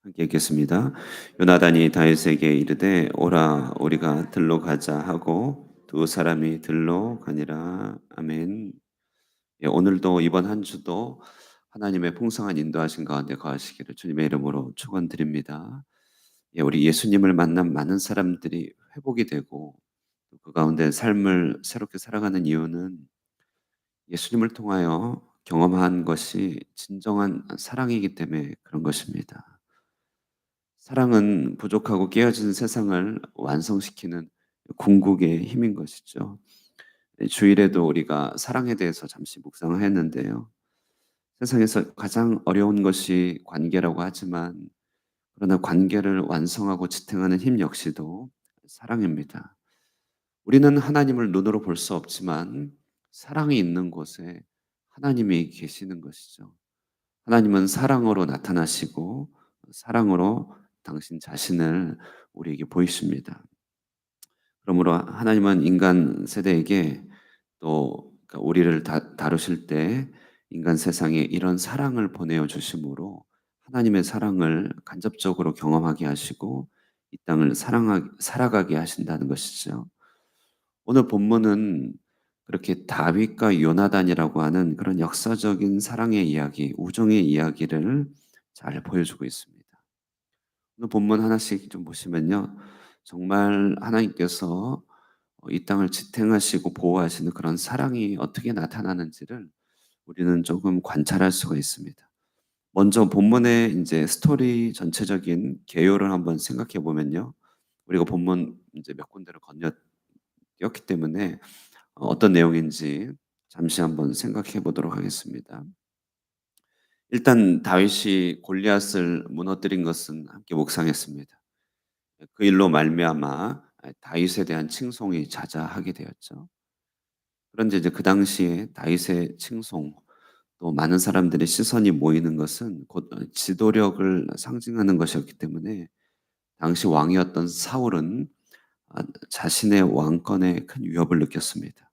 함께 읽겠습니다. 요나단이 다윗에게 이르되 오라 우리가 들로 가자 하고 두 사람이 들로 가니라. 아멘. 예, 오늘도 이번 한 주도 하나님의 풍성한 인도하신 가운데 거하시기를 주님의 이름으로 축원드립니다. 예, 우리 예수님을 만난 많은 사람들이 회복이 되고 그 가운데 삶을 새롭게 살아가는 이유는 예수님을 통하여 경험한 것이 진정한 사랑이기 때문에 그런 것입니다. 사랑은 부족하고 깨어진 세상을 완성시키는 궁극의 힘인 것이죠. 네, 주일에도 우리가 사랑에 대해서 잠시 묵상을 했는데요. 세상에서 가장 어려운 것이 관계라고 하지만 그러나 관계를 완성하고 지탱하는 힘 역시도 사랑입니다. 우리는 하나님을 눈으로 볼 수 없지만 사랑이 있는 곳에 하나님이 계시는 것이죠. 하나님은 사랑으로 나타나시고 사랑으로 당신 자신을 우리에게 보이십니다. 그러므로 하나님은 인간 세대에게 또 그러니까 우리를 다루실 때 인간 세상에 이런 사랑을 보내어 주심으로 하나님의 사랑을 간접적으로 경험하게 하시고 이 땅을 살아가게 하신다는 것이죠. 오늘 본문은 그렇게 다윗과 요나단이라고 하는 그런 역사적인 사랑의 이야기, 우정의 이야기를 잘 보여주고 있습니다. 오늘 본문 하나씩 좀 보시면요. 정말 하나님께서 이 땅을 지탱하시고 보호하시는 그런 사랑이 어떻게 나타나는지를 우리는 조금 관찰할 수가 있습니다. 먼저 본문의 이제 스토리 전체적인 개요를 한번 생각해 보면요. 우리가 본문 이제 몇 군데를 건너뛰었기 때문에 어떤 내용인지 잠시 한번 생각해 보도록 하겠습니다. 일단 다윗이 골리앗을 무너뜨린 것은 함께 묵상했습니다. 그 일로 말미암아 다윗에 대한 칭송이 자자하게 되었죠. 그런데 이제 그 당시에 다윗의 칭송 또 많은 사람들의 시선이 모이는 것은 곧 지도력을 상징하는 것이었기 때문에 당시 왕이었던 사울은 자신의 왕권에 큰 위협을 느꼈습니다.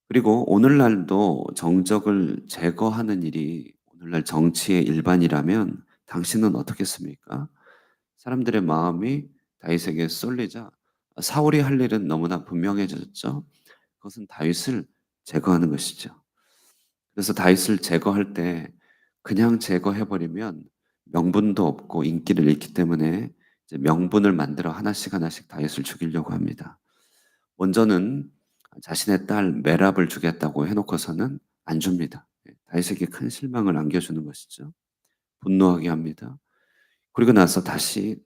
그리고 오늘날도 정적을 제거하는 일이 오늘날 정치의 일반이라면 당신은 어떻겠습니까? 사람들의 마음이 다윗에게 쏠리자 사울이 할 일은 너무나 분명해졌죠. 그것은 다윗을 제거하는 것이죠. 그래서 다윗을 제거할 때 그냥 제거해 버리면 명분도 없고 인기를 잃기 때문에 이제 명분을 만들어 하나씩 하나씩 다윗을 죽이려고 합니다. 먼저는 자신의 딸 메랍을 주겠다고 해 놓고서는 안 줍니다. 예, 다윗에게 큰 실망을 안겨주는 것이죠. 분노하게 합니다. 그리고 나서 다시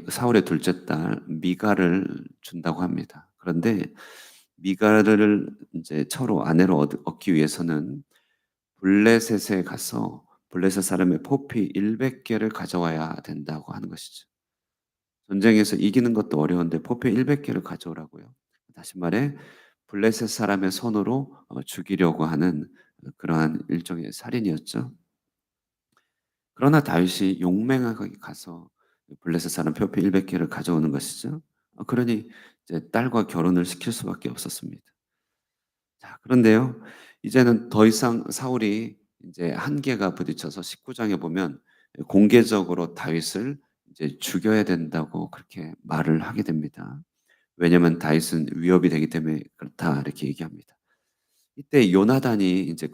사울의 둘째 딸 미갈을 준다고 합니다. 그런데 미갈을 인제 처로 아내로 얻기 위해서는 블레셋에 가서 블레셋 사람의 포피 100 개를 가져와야 된다고 하는 것이죠. 전쟁에서 이기는 것도 어려운데 포피 100 개를 가져오라고요. 다시 말해 블레셋 사람의 손으로 죽이려고 하는 그러한 일종의 살인이었죠. 그러나 다윗이 용맹하게 가서 블레셋 사람 표피 100 개를 가져오는 것이죠. 그러니 이제 딸과 결혼을 시킬 수밖에 없었습니다. 자, 그런데요. 이제는 더 이상 사울이 이제 한계가 부딪혀서 19 장에 보면 공개적으로 다윗을 이제 죽여야 된다고 그렇게 말을 하게 됩니다. 왜냐하면 다윗은 위협이 되기 때문에 그렇다 이렇게 얘기합니다. 이때 요나단이 이제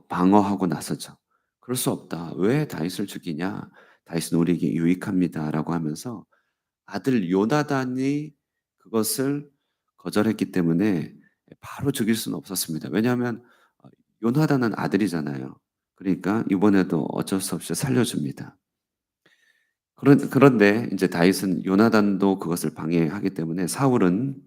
방어하고 나서죠. "그럴 수 없다. 왜 다윗을 죽이냐? 다윗은 우리에게 유익합니다."라고 하면서 아들 요나단이 그것을 거절했기 때문에 바로 죽일 수는 없었습니다. 왜냐하면 요나단은 아들이잖아요. 그러니까 이번에도 어쩔 수 없이 살려줍니다. 그런데 이제 다윗은 요나단도 그것을 방해하기 때문에 사울은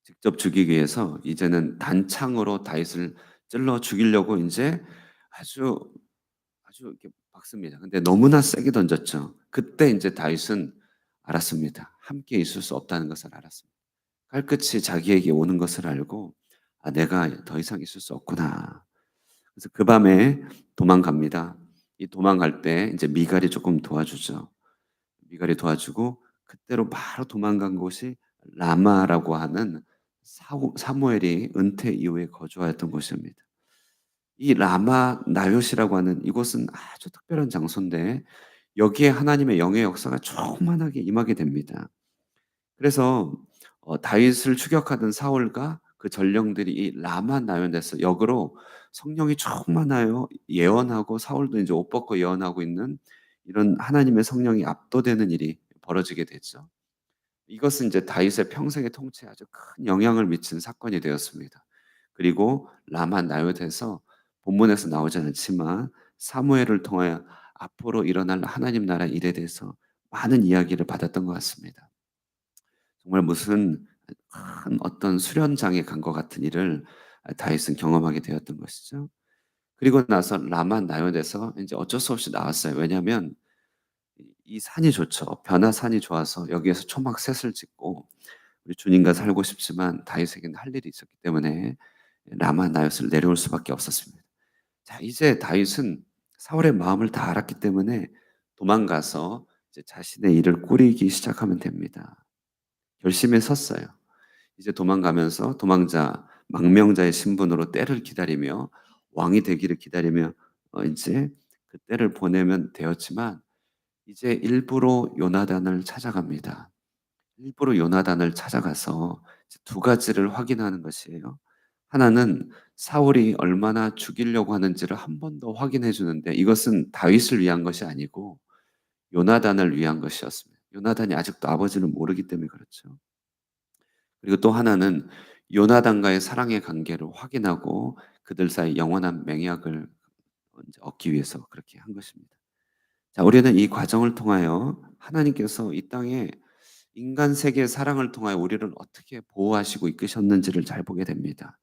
직접 죽이기 위해서 이제는 단창으로 다윗을 찔러 죽이려고 인제 아주, 아주 이렇게 박습니다. 근데 너무나 세게 던졌죠. 그때 인제 다윗은 알았습니다. 함께 있을 수 없다는 것을 알았습니다. 칼끝이 자기에게 오는 것을 알고 '아 내가 더 이상 있을 수 없구나.' 그래서 그 밤에 도망갑니다. 이 도망갈 때 인제 미갈이 쪼끔 도와주죠. 미갈이 도와주고 그때로 바로 도망간 곳이 라마라고 하는 사무엘이 은퇴 이후에 거주하였던 곳입니다. 이 라마 나요시라고 하는 이곳은 아주 특별한 장소인데 여기에 하나님의 영의 역사가 충만하게 임하게 됩니다. 그래서 다윗을 추격하던 사울과 그 전령들이 이 라마 나요에서 역으로 성령이 충만하여 예언하고 사울도 이제 옷 벗고 예언하고 있는 이런 하나님의 성령이 압도되는 일이 벌어지게 되죠. 이것은 이제 다윗의 평생의 통치에 아주 큰 영향을 미친 사건이 되었습니다. 그리고 라마 나요트에서 본문에서 나오지 않지만 사무엘을 통하여 앞으로 일어날 하나님 나라 일에 대해서 많은 이야기를 받았던 것 같습니다. 정말 무슨 큰 어떤 수련장에 간 것 같은 일을 다윗은 경험하게 되었던 것이죠. 그리고 나서 라마 나요트에서 인제 어쩔 수 없이 나왔어요. 왜냐하면 이 산이 좋죠. 변화산이 좋아서 여기에서 초막 셋을 짓고 우리 주님과 살고 싶지만 다윗에게는 할 일이 있었기 때문에 라마 나요스를 내려올 수밖에 없었습니다. 자, 이제 다윗은 사울의 마음을 다 알았기 때문에 도망가서 이제 자신의 일을 꾸리기 시작하면 됩니다. 결심에 섰어요. 이제 도망가면서 도망자 망명자의 신분으로 때를 기다리며 왕이 되기를 기다리며 인제 그 때를 보내면 되었지만 이제 일부러 요나단을 찾아갑니다. 일부러 요나단을 찾아가서 이제 두 가지를 확인하는 것이에요. 하나는 사울이 얼마나 죽이려고 하는지를 한 번 더 확인해 주는데 이것은 다윗을 위한 것이 아니고 요나단을 위한 것이었습니다. 요나단이 아직도 아버지를 모르기 때문에 그렇죠. 그리고 또 하나는 요나단과의 사랑의 관계를 확인하고 그들 사이 영원한 맹약을 인제 얻기 위해서 그렇게 한 것입니다. 자, 우리는 이 과정을 통하여 하나님께서 이 땅에 인간 세계의 사랑을 통하여 우리를 어떻게 보호하시고 이끄셨는지를 잘 보게 됩니다.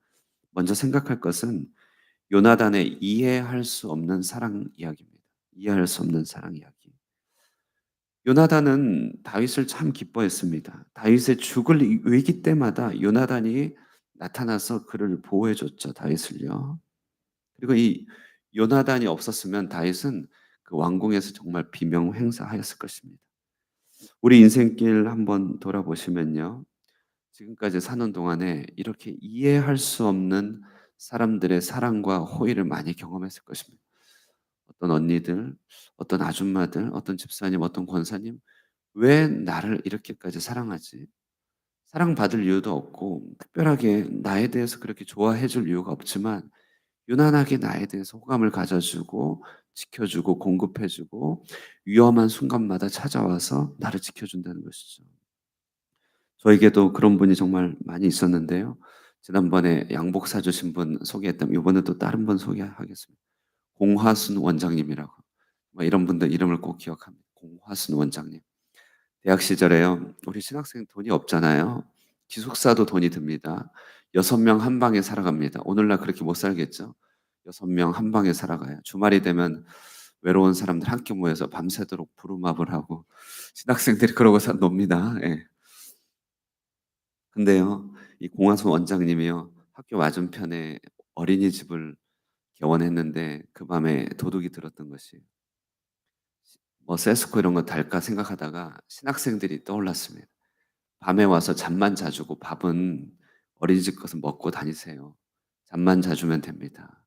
먼저 생각할 것은 요나단의 이해할 수 없는 사랑 이야기입니다. 이해할 수 없는 사랑 이야기. 요나단은 다윗을 참 기뻐했습니다. 다윗의 죽을 위기 때마다 요나단이 나타나서 그를 보호해 줬죠, 다윗을요. 그리고 이 요나단이 없었으면 다윗은 그 왕궁에서 정말 비명횡사하였을 것입니다. 우리 인생길 한번 돌아보시면요. 지금까지 사는 동안에 이렇게 이해할 수 없는 사람들의 사랑과 호의를 많이 경험했을 것입니다. 어떤 언니들, 어떤 아줌마들, 어떤 집사님, 어떤 권사님, 왜 나를 이렇게까지 사랑하지? 사랑받을 이유도 없고, 특별하게 나에 대해서 그렇게 좋아해 줄 이유가 없지만, 유난하게 나에 대해서 호감을 가져주고, 지켜주고, 공급해주고, 위험한 순간마다 찾아와서 나를 지켜준다는 것이죠. 저에게도 그런 분이 정말 많이 있었는데요. 지난번에 양복 사주신 분 소개했다면 이번에 또 다른 분 소개하겠습니다. 공화순 원장님이라고. 뭐 이런 분들 이름을 꼭 기억합니다. 공화순 원장님. 대학 시절에요. 우리 신학생 돈이 없잖아요. 기숙사도 돈이 듭니다. 6명 한 방에 살아갑니다. 오늘날 그렇게 못 살겠죠. 6명 한 방에 살아가요. 주말이 되면 외로운 사람들 함께 모여서 밤새도록 부루마블 하고 신학생들이 그러고 놉니다. 예. 근데요. 이 공화소 원장님이요. 학교 맞은편에 어린이집을 개원했는데 그 밤에 도둑이 들었던 것이 뭐 세스코 이런 거 달까 생각하다가 신학생들이 떠올랐습니다. "밤에 와서 잠만 자 주고 밥은 어린이집 가서 먹고 다니세요. 잠만 자 주면 됩니다.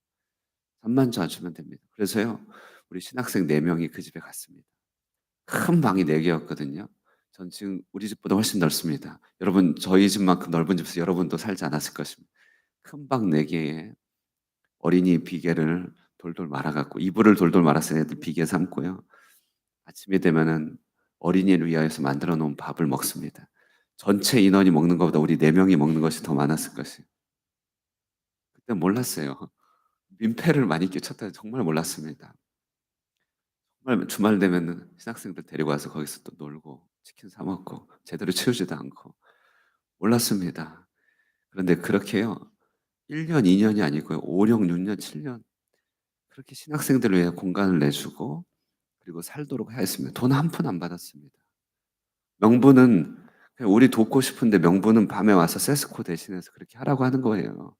잠만 자 주면 됩니다." 그래서요. 우리 신학생 4 명이 그 집에 갔습니다. 큰 방이 4 개였거든요. 전 지금 우리 집보다 훨씬 넓습니다. 여러분 저희 집만큼 넓은 집에서 여러분도 살지 않았을 것입니다. 큰 방 4 개에 어린이 비계를 돌돌 말아 갖고 이불을 돌돌 말아서 애들 비계 삼고요. 아침이 되면은 어린이를 위하여서 만들어 놓은 밥을 먹습니다. 전체 인원이 먹는 것보다 우리 4 명이 먹는 것이 더 많았을 것이에요. 그땐 몰랐어요. 민폐를 많이 끼쳤다는 정말 몰랐습니다. 정말 주말 되면은 신학생들 데리고 와서 거기서 또 놀고 치킨 사 먹고 제대로 치우지도 않고 몰랐습니다. 그런데 그렇게요. 1 년, 2 년이 아니고요. 5 년, 6 년, 7년 그렇게 신학생들을 위해 공간을 내주고 그리고 살도록 하였습니다. 돈 한 푼 안 받았습니다. 명분은 그냥 우리 돕고 싶은데 명분은 밤에 와서 세스코 대신해서 그렇게 하라고 하는 거예요.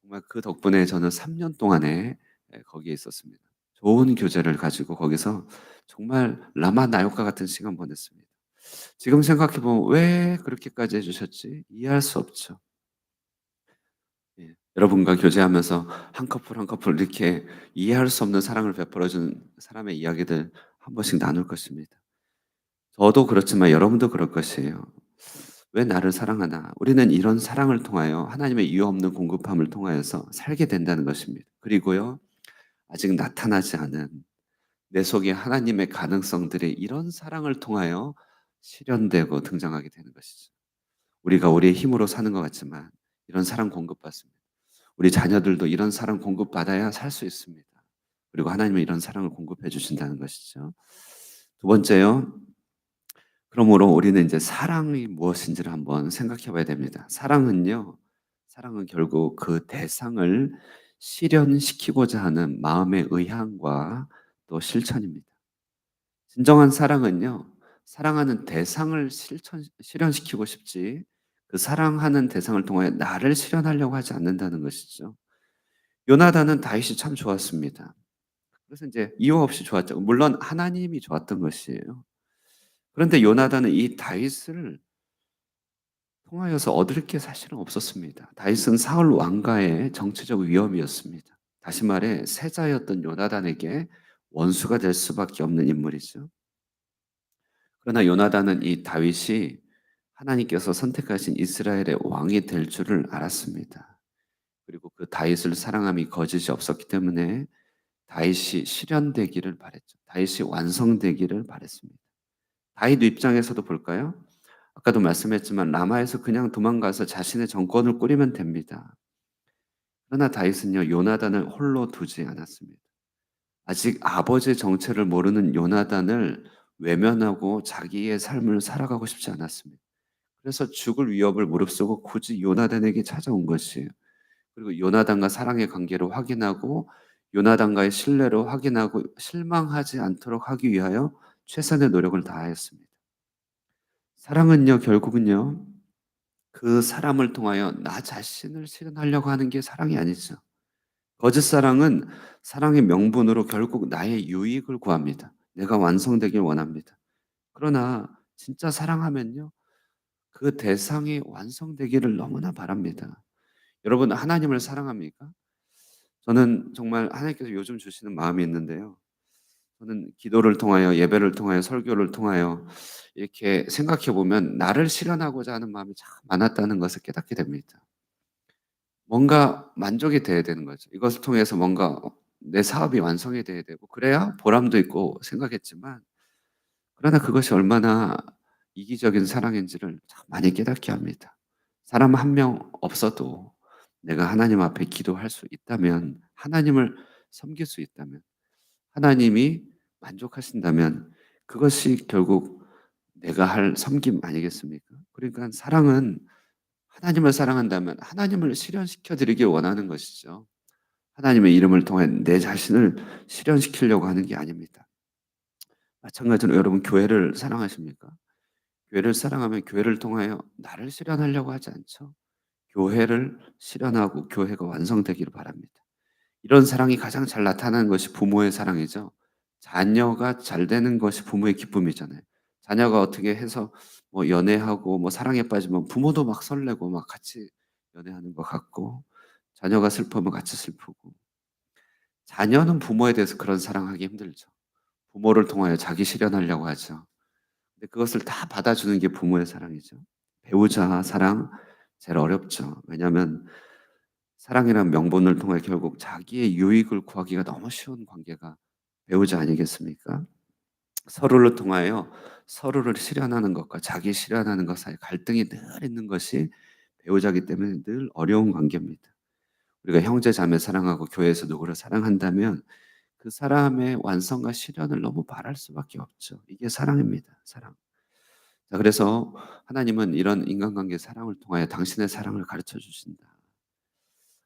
정말 그 덕분에 저는 3년 동안에 거기에 있었습니다. 좋은 교제를 가지고 거기서 정말 라마 나요카 같은 시간 보냈습니다. 지금 생각해 보면 '왜 그렇게까지 해 주셨지?' 이해할 수 없죠. 예. 여러분과 교제하면서 한 커플 한 커플 이렇게 이해할 수 없는 사랑을 베풀어 준 사람의 이야기들 한 번씩 나눌 것입니다. 저도 그렇지만 여러분도 그럴 것이에요. '왜 나를 사랑하나?' 우리는 이런 사랑을 통하여 하나님의 이유 없는 공급함을 통하여서 살게 된다는 것입니다. 그리고요, 아직 나타나지 않은 내 속에 하나님의 가능성들이 이런 사랑을 통하여 실현되고 등장하게 되는 것이죠. 우리가 우리의 힘으로 사는 것 같지만 이런 사랑 공급받습니다. 우리 자녀들도 이런 사랑 공급받아야 살 수 있습니다. 그리고 하나님은 이런 사랑을 공급해 주신다는 것이죠. 두 번째요. 그러므로 우리는 이제 사랑이 무엇인지를 한번 생각해 봐야 됩니다. 사랑은 결국 그 대상을 실현시키고자 하는 마음의 의향과 또 실천입니다. 진정한 사랑은요, 사랑하는 대상을 실현시키고 싶지, 그 사랑하는 대상을 통하여 나를 실현하려고 하지 않는다는 것이죠. 요나단은 다윗이 참 좋았습니다. 그래서 이제 이유 없이 좋았죠. 물론 하나님이 좋았던 것이에요. 그런데 요나단은 이 다윗을 통하여서 얻을 게 사실은 없었습니다. 다윗은 사울 왕가의 정치적 위협이었습니다. 다시 말해 세자였던 요나단에게 원수가 될 수밖에 없는 인물이죠. 그러나 요나단은 이 다윗이 하나님께서 선택하신 이스라엘의 왕이 될 줄을 알았습니다. 그리고 그 다윗을 사랑함이 거짓이 없었기 때문에 다윗이 실현되기를 바랬죠. 다윗이 완성되기를 바랬습니다. 다윗 입장에서도 볼까요? 아까도 말씀했지만 라마에서 그냥 도망가서 자신의 정권을 꾸리면 됩니다. 그러나 다윗은요, 요나단을 홀로 두지 않았습니다. 아직 아버지의 정체를 모르는 요나단을 외면하고 자기의 삶을 살아가고 싶지 않았습니다. 그래서 죽을 위협을 무릅쓰고 굳이 요나단에게 찾아온 것이에요. 그리고 요나단과 사랑의 관계를 확인하고 요나단과의 신뢰를 확인하고 실망하지 않도록 하기 위하여 최선의 노력을 다하였습니다. 사랑은요, 결국은요, 그 사람을 통하여 나 자신을 실현하려고 하는 게 사랑이 아니죠. 거짓 사랑은 사랑의 명분으로 결국 나의 유익을 구합니다. 내가 완성되길 원합니다. 그러나 진짜 사랑하면요, 그 대상이 완성되기를 너무나 바랍니다. 여러분, 하나님을 사랑합니까? 저는 정말 하나님께서 요즘 주시는 마음이 있는데요. 저는 기도를 통하여 예배를 통하여 설교를 통하여 이렇게 생각해 보면 나를 실현하고자 하는 마음이 참 많았다는 것을 깨닫게 됩니다. 뭔가 만족이 돼야 되는 거죠. 이것을 통해서 뭔가 내 사업이 완성이 돼야 되고 그래야 보람도 있고 생각했지만, 그러나 그것이 얼마나 이기적인 사랑인지를 참 많이 깨닫게 합니다. 사람 한 명 없어도 내가 하나님 앞에 기도할 수 있다면, 하나님을 섬길 수 있다면, 하나님이 만족하신다면 그것이 결국 내가 할 섬김 아니겠습니까? 그러니까 사랑은 하나님을 사랑한다면 하나님을 실현시켜 드리길 원하는 것이죠. 하나님의 이름을 통해 내 자신을 실현시키려고 하는 게 아닙니다. 마찬가지로 여러분, 교회를 사랑하십니까? 교회를 사랑하면 교회를 통하여 나를 실현하려고 하지 않죠. 교회를 실현하고 교회가 완성되기를 바랍니다. 이런 사랑이 가장 잘 나타나는 것이 부모의 사랑이죠. 자녀가 잘 되는 것이 부모의 기쁨이잖아요. 자녀가 어떻게 해서 뭐 연애하고 뭐 사랑에 빠지면 부모도 막 설레고 막 같이 연애하는 것 같고, 자녀가 슬프면 같이 슬프고. 자녀는 부모에 대해서 그런 사랑하기 힘들죠. 부모를 통하여 자기 실현하려고 하죠. 근데 그것을 다 받아주는 게 부모의 사랑이죠. 배우자 사랑 제일 어렵죠. 왜냐하면 사랑이란 명분을 통해 결국 자기의 유익을 구하기가 너무 쉬운 관계가 배우자 아니겠습니까? 서로를 통하여 서로를 실현하는 것과 자기 실현하는 것 사이 갈등이 늘 있는 것이 배우자이기 때문에 늘 어려운 관계입니다. 우리가 형제 자매 사랑하고 교회에서 누구를 사랑한다면 그 사람의 완성과 실현을 너무 바랄 수밖에 없죠. 이게 사랑입니다. 사랑. 자, 그래서 하나님은 이런 인간관계 사랑을 통하여 당신의 사랑을 가르쳐 주신다.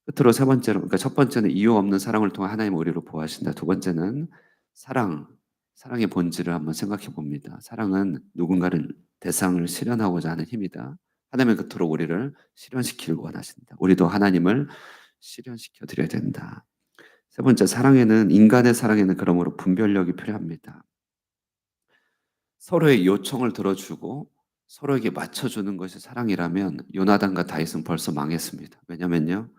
끝으로 세 번째로, 그러니까 첫 번째는 이유 없는 사랑을 통해 하나님은 우리를 보호하신다. 두 번째는 사랑, 사랑의 본질을 한번 생각해 봅니다. 사랑은 누군가를 대상을 실현하고자 하는 힘이다. 하나님은 그토록 우리를 실현시키길 원하신다. 우리도 하나님을 실현시켜 드려야 된다. 세 번째, 인간의 사랑에는 그러므로 분별력이 필요합니다. 서로의 요청을 들어주고 서로에게 맞춰주는 것이 사랑이라면 요나단과 다윗은 벌써 망했습니다. 왜냐면요,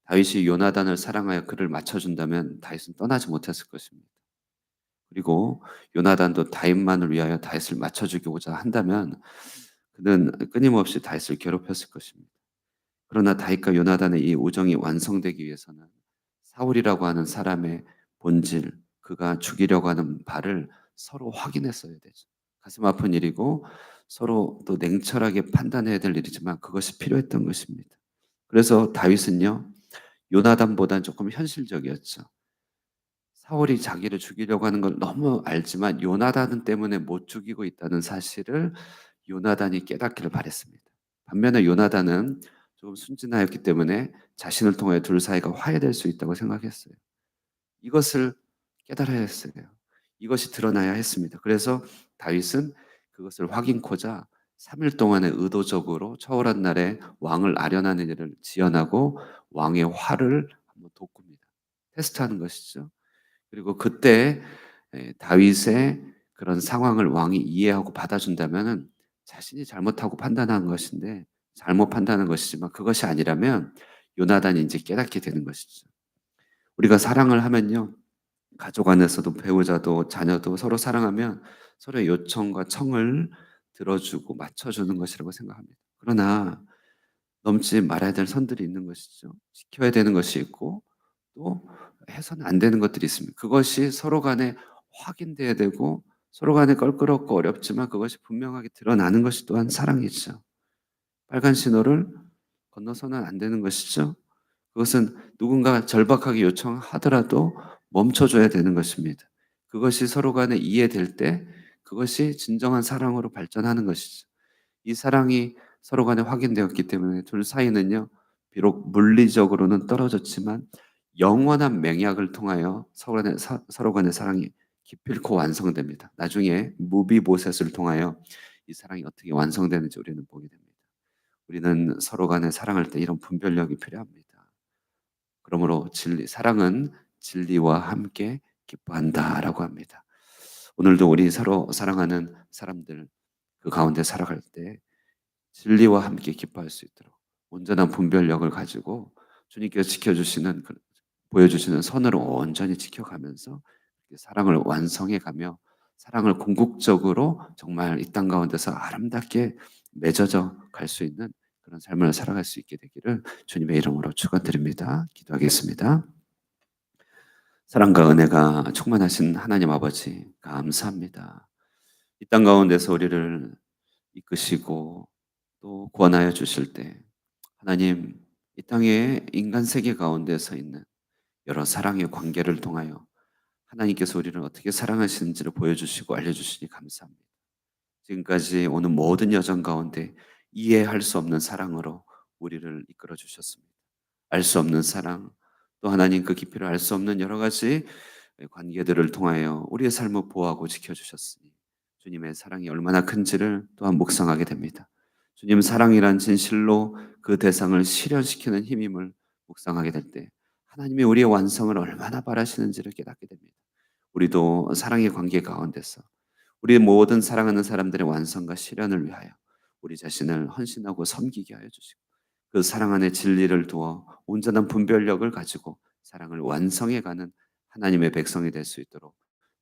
다윗이 요나단을 사랑하여 그를 맞춰준다면 다윗은 떠나지 못했을 것입니다. 그리고 요나단도 다윗만을 위하여 다윗을 맞춰주고자 한다면 그는 끊임없이 다윗을 괴롭혔을 것입니다. 그러나 다윗과 요나단의 이 우정이 완성되기 위해서는 사울이라고 하는 사람의 본질, 그가 죽이려고 하는 바를 서로 확인했어야 되죠. 가슴 아픈 일이고 서로 또 냉철하게 판단해야 될 일이지만 그것이 필요했던 것입니다. 그래서 다윗은요, 요나단보다는 조금 현실적이었죠. 사울이 자기를 죽이려고 하는 걸 너무 알지만 요나단 때문에 못 죽이고 있다는 사실을 요나단이 깨닫기를 바랬습니다. 반면에 요나단은 조금 순진하였기 때문에 자신을 통해 둘 사이가 화해될 수 있다고 생각했어요. 이것을 깨달아야 했어요. 이것이 드러나야 했습니다. 그래서 다윗은 그것을 확인코자 3일 동안에 의도적으로 초월한 날에 왕을 아련하는 일을 지연하고 왕의 화를 한번 돋굽니다. 테스트하는 것이죠. 그리고 그때 다윗의 그런 상황을 왕이 이해하고 받아준다면은 자신이 잘못하고 판단한 것인데 잘못 판단한 것이지만 그것이 아니라면 요나단이 인제 깨닫게 되는 것이죠. 우리가 사랑을 하면요. 가족 안에서도 배우자도 자녀도 서로 사랑하면 서로의 요청과 청을 들어주고 맞춰주는 것이라고 생각합니다. 그러나 넘지 말아야 될 선들이 있는 것이죠. 지켜야 되는 것이 있고 또 해서는 안 되는 것들이 있습니다. 그것이 서로 간에 확인돼야 되고 서로 간에 껄끄럽고 어렵지만 그것이 분명하게 드러나는 것이 또한 사랑이죠. 빨간 신호를 건너서는 안 되는 것이죠. 그것은 누군가가 절박하게 요청하더라도 멈춰줘야 되는 것입니다. 그것이 서로 간에 이해될 때 그것이 진정한 사랑으로 발전하는 것이죠. 이 사랑이 서로 간에 확인되었기 때문에 둘 사이는요, 비록 물리적으로는 떨어졌지만 영원한 맹약을 통하여 서로 간의 사랑이 기필코 완성됩니다. 나중에 무비보셋을 통하여 이 사랑이 어떻게 완성되는지 우리는 보게 됩니다. 우리는 서로 간에 사랑할 때 이런 분별력이 필요합니다. 그러므로 사랑은 진리와 함께 기뻐한다라고 합니다. 오늘도 우리 서로 사랑하는 사람들 그 가운데 살아갈 때 진리와 함께 기뻐할 수 있도록 온전한 분별력을 가지고 주님께서 지켜주시는 보여주시는 선으로 온전히 지켜가면서 사랑을 완성해가며 사랑을 궁극적으로 정말 이 땅 가운데서 아름답게 맺어져 갈 수 있는 그런 삶을 살아갈 수 있게 되기를 주님의 이름으로 축원드립니다. 기도하겠습니다. 사랑과 은혜가 충만하신 하나님 아버지 감사합니다. 이 땅 가운데서 우리를 이끄시고 또 구원하여 주실 때 하나님 이 땅의 인간 세계 가운데서 있는 여러 사랑의 관계를 통하여 하나님께서 우리를 어떻게 사랑하시는지를 보여주시고 알려주시니 감사합니다. 지금까지 오는 모든 여정 가운데 이해할 수 없는 사랑으로 우리를 이끌어 주셨습니다. 알 수 없는 사랑, 또 하나님 그 깊이를 알 수 없는 여러 가지 관계들을 통하여 우리의 삶을 보호하고 지켜주셨으니 주님의 사랑이 얼마나 큰지를 또한 묵상하게 됩니다. 주님 사랑이란 진실로 그 대상을 실현시키는 힘임을 묵상하게 될 때 하나님이 우리의 완성을 얼마나 바라시는지를 깨닫게 됩니다. 우리도 사랑의 관계 가운데서 우리 모든 사랑하는 사람들의 완성과 실현을 위하여 우리 자신을 헌신하고 섬기게 하여 주시고 그 사랑 안에 진리를 두어 온전한 분별력을 가지고 사랑을 완성해가는 하나님의 백성이 될 수 있도록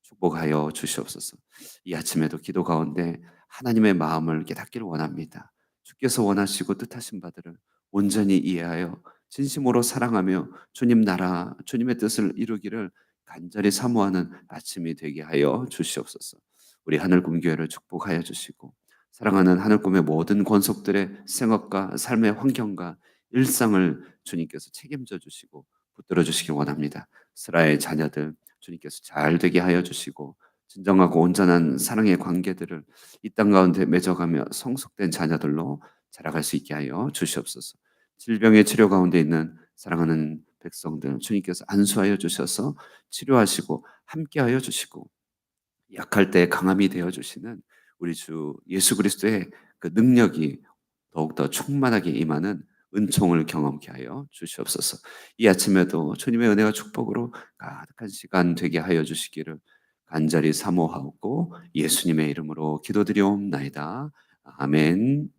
축복하여 주시옵소서. 이 아침에도 기도 가운데 하나님의 마음을 깨닫기를 원합니다. 주께서 원하시고 뜻하신 바들을 온전히 이해하여 진심으로 사랑하며 주님 나라, 주님의 뜻을 이루기를 간절히 사모하는 아침이 되게 하여 주시옵소서. 우리 하늘꿈교회를 축복하여 주시고 사랑하는 하늘꿈의 모든 권속들의 생업과 삶의 환경과 일상을 주님께서 책임져 주시고 붙들어 주시길 원합니다. 스라의 자녀들 주님께서 잘 되게 하여 주시고 진정하고 온전한 사랑의 관계들을 이 땅 가운데 맺어가며 성숙된 자녀들로 자라갈 수 있게 하여 주시옵소서. 질병의 치료 가운데 있는 사랑하는 백성들 주님께서 안수하여 주셔서 치료하시고 함께하여 주시고 약할 때 강함이 되어 주시는 우리 주 예수 그리스도의 그 능력이 더욱더 충만하게 임하는 은총을 경험케 하여 주시옵소서. 이 아침에도 주님의 은혜와 축복으로 가득한 시간 되게 하여 주시기를 간절히 사모하고 예수님의 이름으로 기도드리옵나이다. 아멘.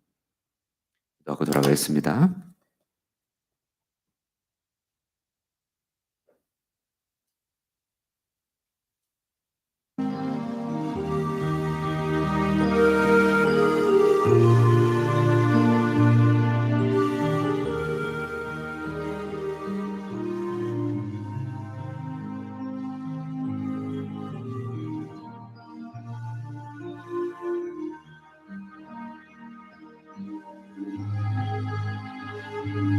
기도하고 돌아가겠습니다.